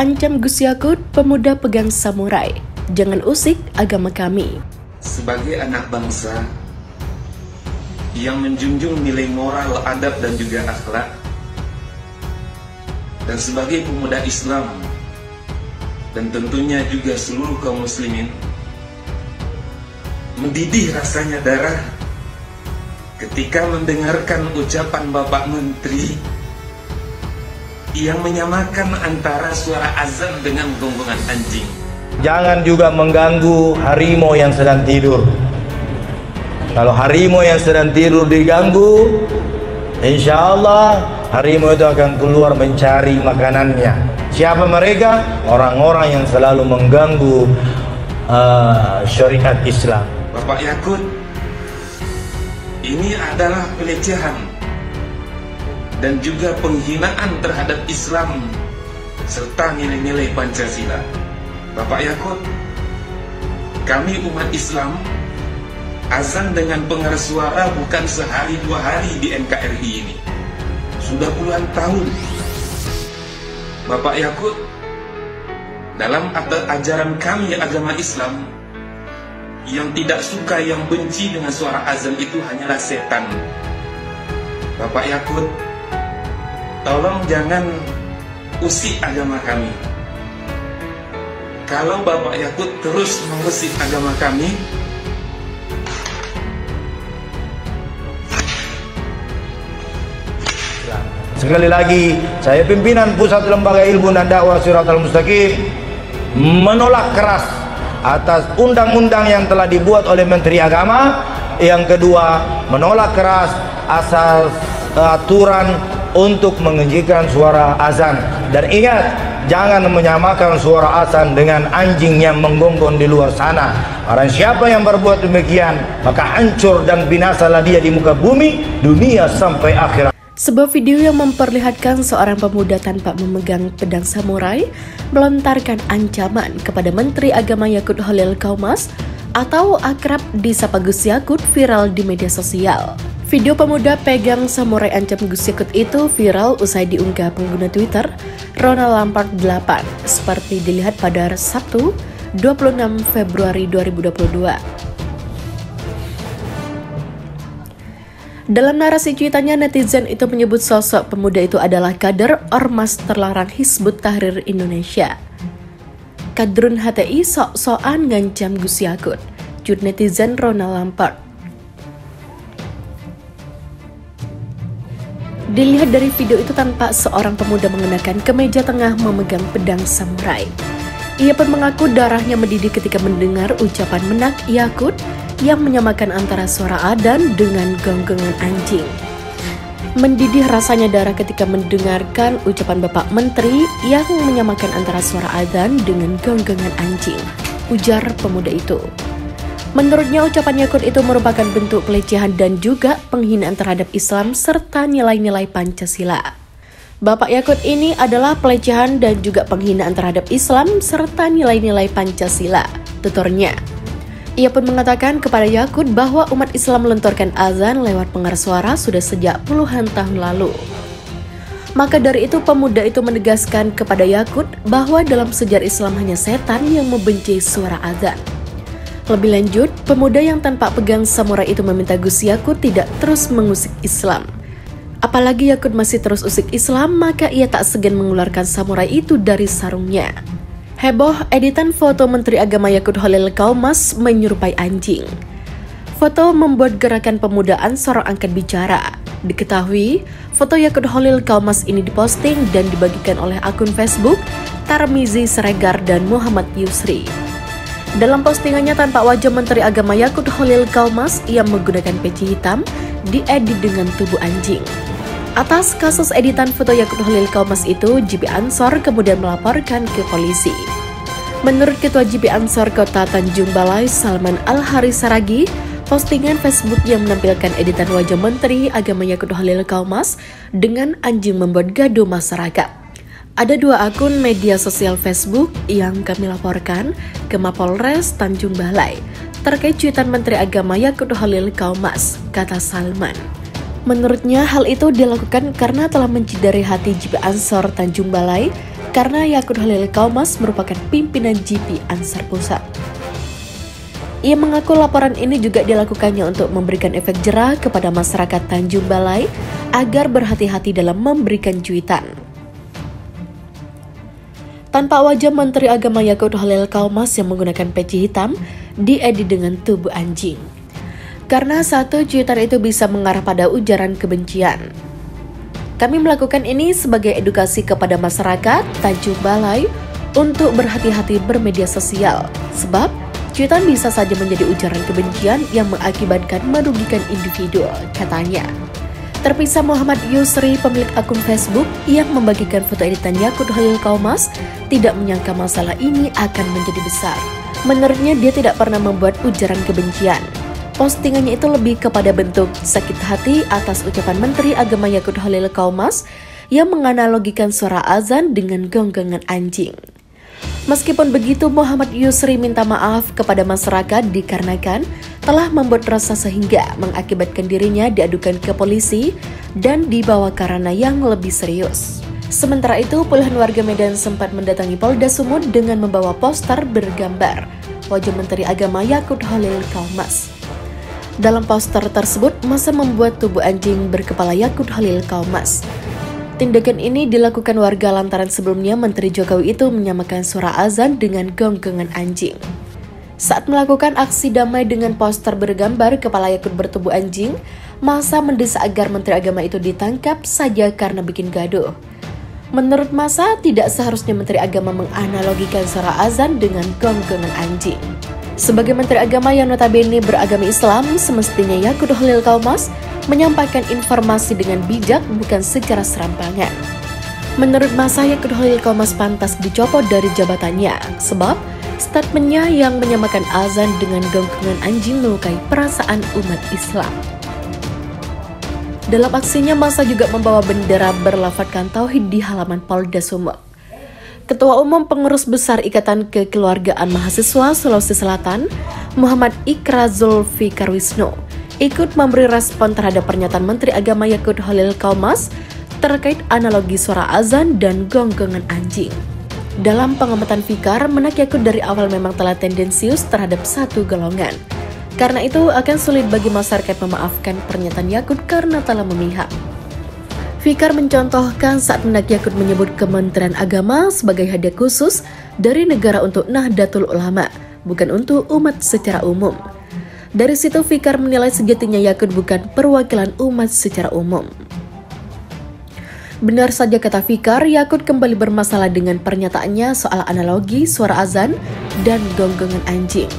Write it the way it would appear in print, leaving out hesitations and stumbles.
Ancam Gus Yakut, pemuda pegang samurai. Jangan usik agama kami. Sebagai anak bangsa yang menjunjung nilai moral, adab, dan juga akhlak, dan sebagai pemuda Islam, dan tentunya juga seluruh kaum muslimin, mendidih rasanya darah ketika mendengarkan ucapan Bapak Menteri yang menyamakan antara suara azan dengan gonggongan anjing. Jangan juga mengganggu harimau yang sedang tidur. Kalau harimau yang sedang tidur diganggu, insya Allah harimau itu akan keluar mencari makanannya. Siapa mereka? Orang-orang yang selalu mengganggu syariat Islam. Bapak Yakut, ini adalah pelecehan dan juga penghinaan terhadap Islam serta nilai-nilai Pancasila. Bapak Yakut, kami umat Islam azan dengan pengeras suara bukan sehari dua hari di NKRI ini, sudah puluhan tahun. Bapak Yakut, dalam ajaran kami agama Islam, yang tidak suka, yang benci dengan suara azan itu hanyalah setan. Bapak Yakut, tolong jangan usik agama kami. Kalau Bapak Yakut terus mengusik agama kami, sekali lagi, saya pimpinan Pusat Lembaga Ilmu dan Dakwah Shiratal Mustaqim menolak keras atas undang-undang yang telah dibuat oleh Menteri Agama. Yang kedua, menolak keras asal aturan untuk meninggikan suara azan. Dan ingat, jangan menyamakan suara azan dengan anjing yang menggonggong di luar sana. Orang siapa yang berbuat demikian, maka hancur dan binasalah dia di muka bumi, dunia sampai akhirat. Sebuah video yang memperlihatkan seorang pemuda tanpa memegang pedang samurai melontarkan ancaman kepada Menteri Agama Yakut Holil Kaumas atau akrab disapa Gus Yakut viral di media sosial. Video pemuda pegang samurai ancam Gus Yakut itu viral usai diunggah pengguna Twitter Ronald Lampard 8 seperti dilihat pada Sabtu 26 Februari 2022. Dalam narasi cuitannya, netizen itu menyebut sosok pemuda itu adalah kader Ormas terlarang Hizbut Tahrir Indonesia. Kadrun HTI sok-sokan ngancam Gus Yakut, cut netizen Ronald Lampard. Dilihat dari video itu, tampak seorang pemuda mengenakan kemeja tengah memegang pedang samurai. Ia pun mengaku darahnya mendidih ketika mendengar ucapan menak Yakut yang menyamakan antara suara adzan dengan gonggongan anjing. Mendidih rasanya darah ketika mendengarkan ucapan Bapak Menteri yang menyamakan antara suara adzan dengan gonggongan anjing, ujar pemuda itu. Menurutnya ucapan Yakut itu merupakan bentuk pelecehan dan juga penghinaan terhadap Islam serta nilai-nilai Pancasila. Bapak Yakut ini adalah pelecehan dan juga penghinaan terhadap Islam serta nilai-nilai Pancasila, tuturnya. Ia pun mengatakan kepada Yakut bahwa umat Islam melontarkan azan lewat pengeras suara sudah sejak puluhan tahun lalu. Maka dari itu pemuda itu menegaskan kepada Yakut bahwa dalam sejarah Islam hanya setan yang membenci suara azan. Lebih lanjut, pemuda yang tanpa pegang samurai itu meminta Gus Yakut tidak terus mengusik Islam. Apalagi Yakut masih terus usik Islam, maka ia tak segan mengeluarkan samurai itu dari sarungnya. Heboh editan foto Menteri Agama Yakut Holil Kaumas menyerupai anjing. Foto membuat gerakan pemuda Ansor angkat bicara. Diketahui, foto Yakut Holil Kaumas ini diposting dan dibagikan oleh akun Facebook Tarmizi Siregar dan Muhammad Yusri. Dalam postingannya tampak wajah Menteri Agama Yakut Holil Kaumas yang menggunakan peci hitam diedit dengan tubuh anjing. Atas kasus editan foto Yakut Holil Kaumas itu, JP Ansor kemudian melaporkan ke polisi. Menurut Ketua JP Ansor Kota Tanjung Balai, Salman Al-Haris Saragi, postingan Facebook yang menampilkan editan wajah Menteri Agama Yakut Holil Kaumas dengan anjing membuat gaduh masyarakat. Ada dua akun media sosial Facebook yang kami laporkan ke Mapolres Tanjung Balai terkait cuitan Menteri Agama Yakut Holil Kaumas, kata Salman. Menurutnya hal itu dilakukan karena telah mencidari hati JP Ansor Tanjung Balai karena Yakut Khalil Kaumas merupakan pimpinan GP Ansar Pusat. Ia mengaku laporan ini juga dilakukannya untuk memberikan efek jera kepada masyarakat Tanjung Balai agar berhati-hati dalam memberikan cuitan. Tanpa wajah Menteri Agama Yakut Khalil Kaumas yang menggunakan peci hitam diedit dengan tubuh anjing. Karena satu cuitan itu bisa mengarah pada ujaran kebencian. Kami melakukan ini sebagai edukasi kepada masyarakat Tanjung Balai untuk berhati-hati bermedia sosial, sebab cuitan bisa saja menjadi ujaran kebencian yang mengakibatkan merugikan individu, katanya. Terpisah Muhammad Yusri, pemilik akun Facebook yang membagikan foto editan Yakut Khalil Kaumas, tidak menyangka masalah ini akan menjadi besar. Menurutnya, dia tidak pernah membuat ujaran kebencian. Postingannya itu lebih kepada bentuk sakit hati atas ucapan Menteri Agama Yakut Khalil Kaumas yang menganalogikan suara azan dengan gonggongan anjing. Meskipun begitu, Muhammad Yusri minta maaf kepada masyarakat dikarenakan telah membuat resah sehingga mengakibatkan dirinya diadukan ke polisi dan dibawa ke ranah yang lebih serius. Sementara itu, puluhan warga Medan sempat mendatangi Polda Sumut dengan membawa poster bergambar wajah Menteri Agama Yakut Khalil Kaumas. Dalam poster tersebut, massa membuat tubuh anjing berkepala Yakut Khalil Kaumas. Tindakan ini dilakukan warga lantaran sebelumnya Menteri Jokowi itu menyamakan suara azan dengan gonggongan anjing. Saat melakukan aksi damai dengan poster bergambar kepala Yakut bertubuh anjing, massa mendesak agar Menteri Agama itu ditangkap saja karena bikin gaduh. Menurut massa, tidak seharusnya Menteri Agama menganalogikan suara azan dengan gonggongan anjing. Sebagai Menteri Agama yang notabene beragama Islam, semestinya Yakut Khalil Kaumas menyampaikan informasi dengan bijak, bukan secara serampangan. Menurut massa, Yakut Khalil Kaumas pantas dicopot dari jabatannya, sebab statementnya yang menyamakan azan dengan gonggongan anjing melukai perasaan umat Islam. Dalam aksinya, massa juga membawa bendera berlafadzkan tauhid di halaman Polda Sumut. Ketua Umum Pengurus Besar Ikatan Kekeluargaan Mahasiswa Sulawesi Selatan, Muhammad Ikra Zulfikar Wisnu, ikut memberi respon terhadap pernyataan Menteri Agama Yakut Khalil Kaumas terkait analogi suara azan dan gonggongan anjing. Dalam pengamatan Fikar, menak Yakut dari awal memang telah tendensius terhadap satu golongan. Karena itu akan sulit bagi masyarakat memaafkan pernyataan Yakut karena telah memihak. Fikar mencontohkan saat menak Yakut menyebut Kementerian Agama sebagai hadiah khusus dari negara untuk Nahdlatul Ulama, bukan untuk umat secara umum. Dari situ Fikar menilai sejatinya Yakut bukan perwakilan umat secara umum. Benar saja kata Fikar, Yakut kembali bermasalah dengan pernyataannya soal analogi suara azan dan gonggongan anjing.